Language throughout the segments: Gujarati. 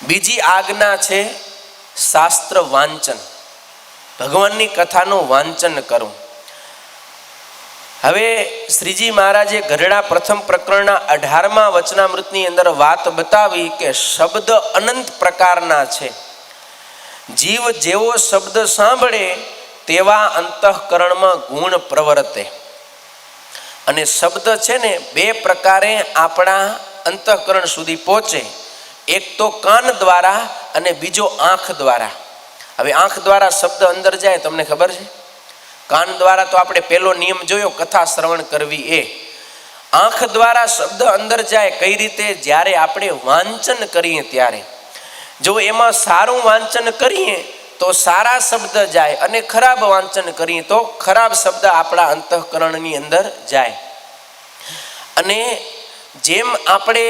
બીજી આજ્ઞા છે શાસ્ત્ર વાંચન, ભગવાનની કથાનું વાંચન કરવું. હવે શ્રીજી મહારાજે ગઢડા પ્રથમ પ્રકરણના 18મા વચનામૃતની અંદર વાત બતાવી કે શબ્દ અનંત પ્રકારના છે. જીવ જેવો શબ્દ સાંભળે તેવા અંતઃકરણમાં ગુણ પ્રવર્તે. અને શબ્દ છે ને બે પ્રકારે આપણા અંતઃકરણ સુધી પહોંચે. એક તો કાન દ્વારા અને બીજો આંખ દ્વારા. હવે આંખ દ્વારા શબ્દ અંદર જાય તમને ખબર છે? કાન દ્વારા તો આપણે પહેલો નિયમ જોયો કથા શ્રવણ કરવી એ. આંખ દ્વારા શબ્દ અંદર જાય કઈ રીતે? જ્યારે આપણે વાંચન કરીએ ત્યારે. જો એમાં સારું વાંચન કરીએ તો સારા શબ્દ જાય અને ખરાબ વાંચન કરીએ તો ખરાબ શબ્દ આપણા અંતઃકરણની અંદર જાય. અને જેમ આપણે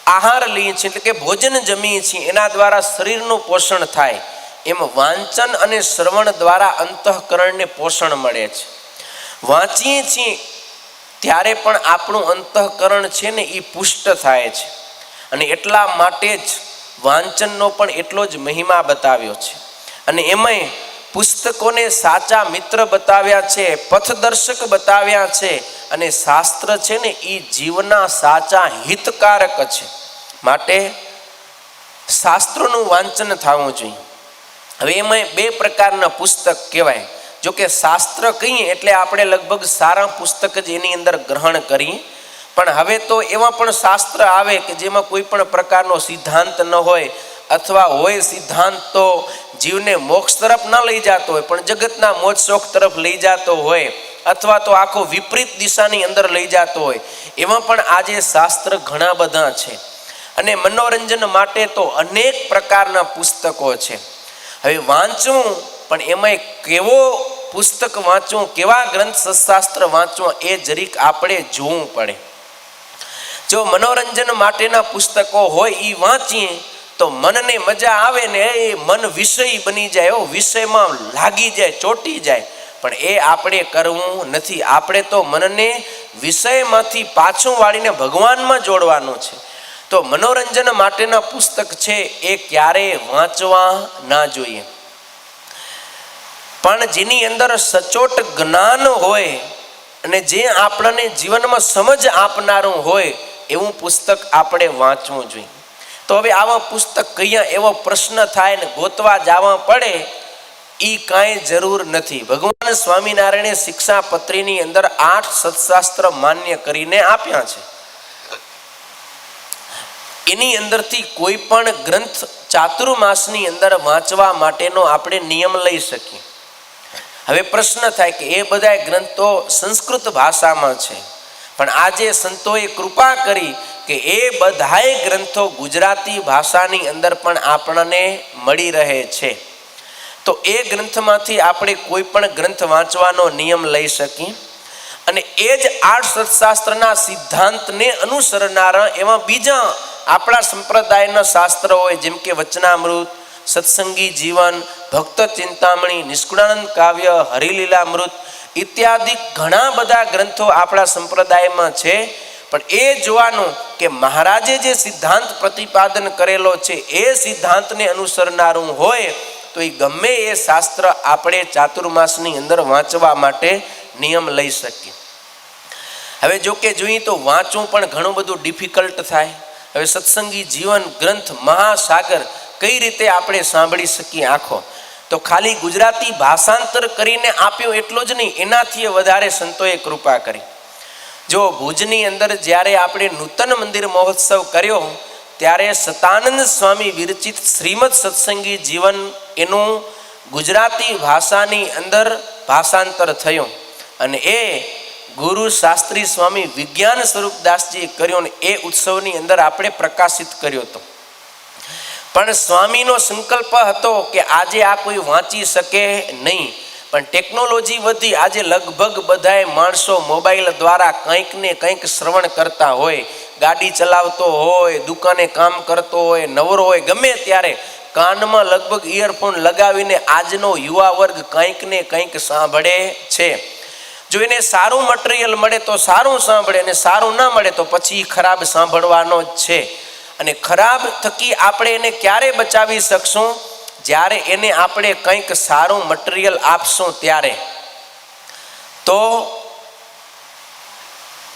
આહાર લઈએ છીએ એટલે કે ભોજન જમીએ છીએ એના દ્વારા શરીરનું પોષણ થાય, એમ વાંચન અને શ્રવણ દ્વારા અંતઃકરણને પોષણ મળે છે. વાંચીએ છીએ ત્યારે પણ આપણું અંતઃકરણ છે ને એ પુષ્ટ થાય છે. અને એટલા માટે જ વાંચનનો પણ એટલો જ મહિમા બતાવ્યો છે. અને એમાંય પુસ્તકોને સાચા મિત્ર બતાવ્યા છે, પથદર્શક બતાવ્યા છે. અને શાસ્ત્ર છે ને એ જીવના સાચા હિતકારક છે. માટે શાસ્ત્રોનું વાંચન થવું જોઈએ. હવે એમાં બે પ્રકારના પુસ્તક કહેવાય. જો કે શાસ્ત્ર કહીએ એટલે આપણે લગભગ સારા પુસ્તક જ એની અંદર ગ્રહણ કરીએ. પણ હવે તો એવા પણ શાસ્ત્ર આવે કે જેમાં કોઈ પણ પ્રકારનો સિદ્ધાંત ન હોય, અથવા હોય સિદ્ધાંત તો જીવને મોક્ષ તરફ ન લઈ જતો હોય પણ જગતના મોજ શોખ તરફ લઈ જતો હોય, અથવા તો આખો વિપરીત દિશાની અંદર લઈ જતો હોય. એમાં પણ આજે શાસ્ત્ર ઘણા બધા છે. અને મનોરંજન માટે તો અનેક પ્રકારના પુસ્તકો છે. હવે વાંચવું પણ એમાં કેવો પુસ્તક વાંચવું, કેવા ગ્રંથ શાસ્ત્ર વાંચવું એ જરીક આપણે જોવું પડે. જો મનોરંજન માટેના પુસ્તકો હોય એ વાંચીએ તો મનને મજા આવે ને એ મન વિષય બની જાય, વિષયમાં લાગી જાય, ચોંટી જાય. પણ એ આપણે કરવું નથી. આપણે તો મનને વિષયમાંથી પાછું વાળીને ભગવાનમાં જોડવાનું છે. તો મનોરંજન માટેના પુસ્તક છે એ ક્યારેય વાંચવા ના જોઈએ. પણ જેની અંદર સચોટ જ્ઞાન હોય અને જે આપણને જીવનમાં સમજ આપનારું હોય એવું પુસ્તક આપણે વાંચવું જોઈએ. તો હવે આવા પુસ્તક કયા એવો પ્રશ્ન થાય ને ગોતવા જવા પડે એ કાંઈ જરૂર નથી. ભગવાન સ્વામિનારાયણે શિક્ષાપત્રીની અંદર 8 સત્શાસ્ત્ર માન્ય કરીને આપ્યા છે. એની અંદરથી કોઈ પણ ગ્રંથ ચાતુર્માસની અંદર વાંચવા માટેનો આપણે નિયમ લઈ શકીએ. હવે પ્રશ્ન થાય કે એ બધા ગ્રંથો સંસ્કૃત ભાષામાં છે, પણ આજે સંતોએ કૃપા કરી કે એ બધાય ગ્રંથો ગુજરાતી ભાષાની અંદર પણ આપણને મળી રહે છે. તો એ ગ્રંથમાંથી આપણે કોઈ પણ ગ્રંથ વાંચવાનો નિયમ લઈ શકીએ. અને એ જ 8 સત્શાસ્ત્રના સિદ્ધાંતને અનુસરનારા એવા બીજા આપણા સંપ્રદાયના શાસ્ત્રો હોય, જેમ કે વચનામૃત, સત્સંગી જીવન, ભક્ત ચિંતામણી, નિષ્કુળાનંદ કાવ્ય, હરિલીલામૃત ઇત્યાદિ ઘણા બધા ગ્રંથો આપણા સંપ્રદાયમાં છે. પણ એ જોવાનું કે મહારાજે જે સિદ્ધાંત પ્રતિપાદન કરેલો છે એ સિદ્ધાંતને અનુસરનારું હોય તો એ ગમે એ શાસ્ત્ર આપણે ચાતુર્માસની અંદર વાંચવા માટે નિયમ લઈ શકીએ. હવે જો કે જોઈએ તો વાંચવું પણ ઘણું બધું ડિફિકલ્ટ થાય. હવે સત્સંગી જીવન ગ્રંથ મહાસાગર કઈ રીતે આપણે સાંભળી શકીએ આખો? તો ખાલી ગુજરાતી ભાષાંતર કરીને આપ્યું એટલું જ નહીં, એનાથી વધારે સંતોએ કૃપા કરી. જો ભુજની અંદર જ્યારે આપણે નૂતન મંદિર મહોત્સવ કર્યો ત્યારે સતાનંદ સ્વામી વિરચિત શ્રીમદ સત્સંગી જીવન એનું ગુજરાતી ભાષાની અંદર ભાષાંતર થયું. અને એ ગુરુ શાસ્ત્રી સ્વામી વિજ્ઞાન સ્વરૂપદાસજીએ કર્યો ને એ ઉત્સવની અંદર આપણે પ્રકાશિત કર્યો હતો. પણ સ્વામીનો સંકલ્પ હતો કે આજે આ કોઈ વાંચી શકે નહીં. પણ ટેકનોલોજી વધી, આજે લગભગ બધાય માણસો મોબાઈલ દ્વારા કંઈક ને કંઈક શ્રવણ કરતા હોય. ગાડી ચલાવતો હોય, દુકાને કામ કરતો હોય, નવરો હોય, ગમે ત્યારે કાનમાં લગભગ ઇયરફોન લગાવીને આજનો યુવા વર્ગ કંઈક ને કંઈક સાંભળે છે. જો એને સારું મટીરિયલ મળે તો સારું સાંભળે, અને સારું ના મળે તો પછી ખરાબ સાંભળવાનો જ છે. અને ખરાબ થકી આપણે એને ક્યારે બચાવી શકશું? જ્યારે એને આપણે કંઈક સારું મટીરિયલ આપશું ત્યારે. તો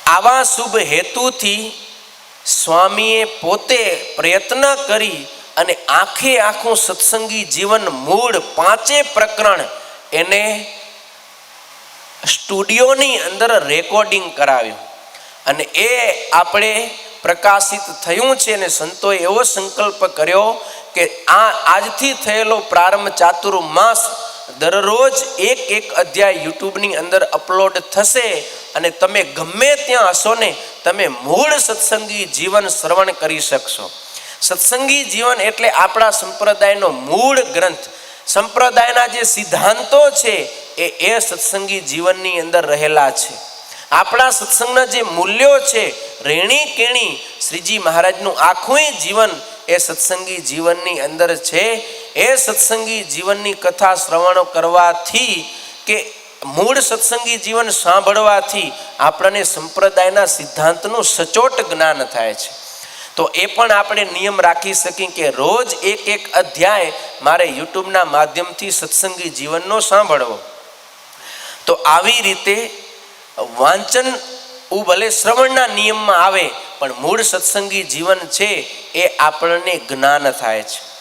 આવા શુભ હેતુથી સ્વામીએ પોતે પ્રયત્ન કરી અને આખે આખું સત્સંગી જીવન મૂળ 5 પ્રકરણ એને સ્ટુડિયોની અંદર રેકોર્ડિંગ કરાવ્યું અને એ આપણે પ્રકાશિત થયું છે. અને સંતોએ એવો સંકલ્પ કર્યો કે આજથી થયેલો પ્રારંભ ચાતુર્માસ દરરોજ એક અધ્યાય યુટ્યુબની અંદર અપલોડ થશે અને તમે ગમે ત્યાં હશો ને તમે મૂળ સત્સંગી જીવન શ્રવણ કરી શકશો. સત્સંગી જીવન એટલે આપણા સંપ્રદાયનો મૂળ ગ્રંથ. સંપ્રદાયના જે સિદ્ધાંતો છે એ સત્સંગી જીવનની અંદર રહેલા છે. આપણા સત્સંગના જે મૂલ્યો છે રેણી કેણી શ્રીજી મહારાજનું આખું જીવન એ સત્સંગી જીવનની અંદર છે. એ સત્સંગી જીવનની કથા શ્રવણ કરવાથી કે મૂળ સત્સંગી જીવન સાંભળવાથી આપણને સંપ્રદાયના સિદ્ધાંતનું સચોટ જ્ઞાન થાય છે. તો એ પણ આપણે નિયમ રાખી શકીએ કે રોજ એક અધ્યાય મારે યુટ્યુબના માધ્યમથી સત્સંગી જીવનનો સાંભળવો. તો આવી રીતે વાંચન ભલે શ્રવણના નિયમમાં આવે પણ મૂળ સત્સંગી જીવન છે એ આપણને જ્ઞાન થાય છે.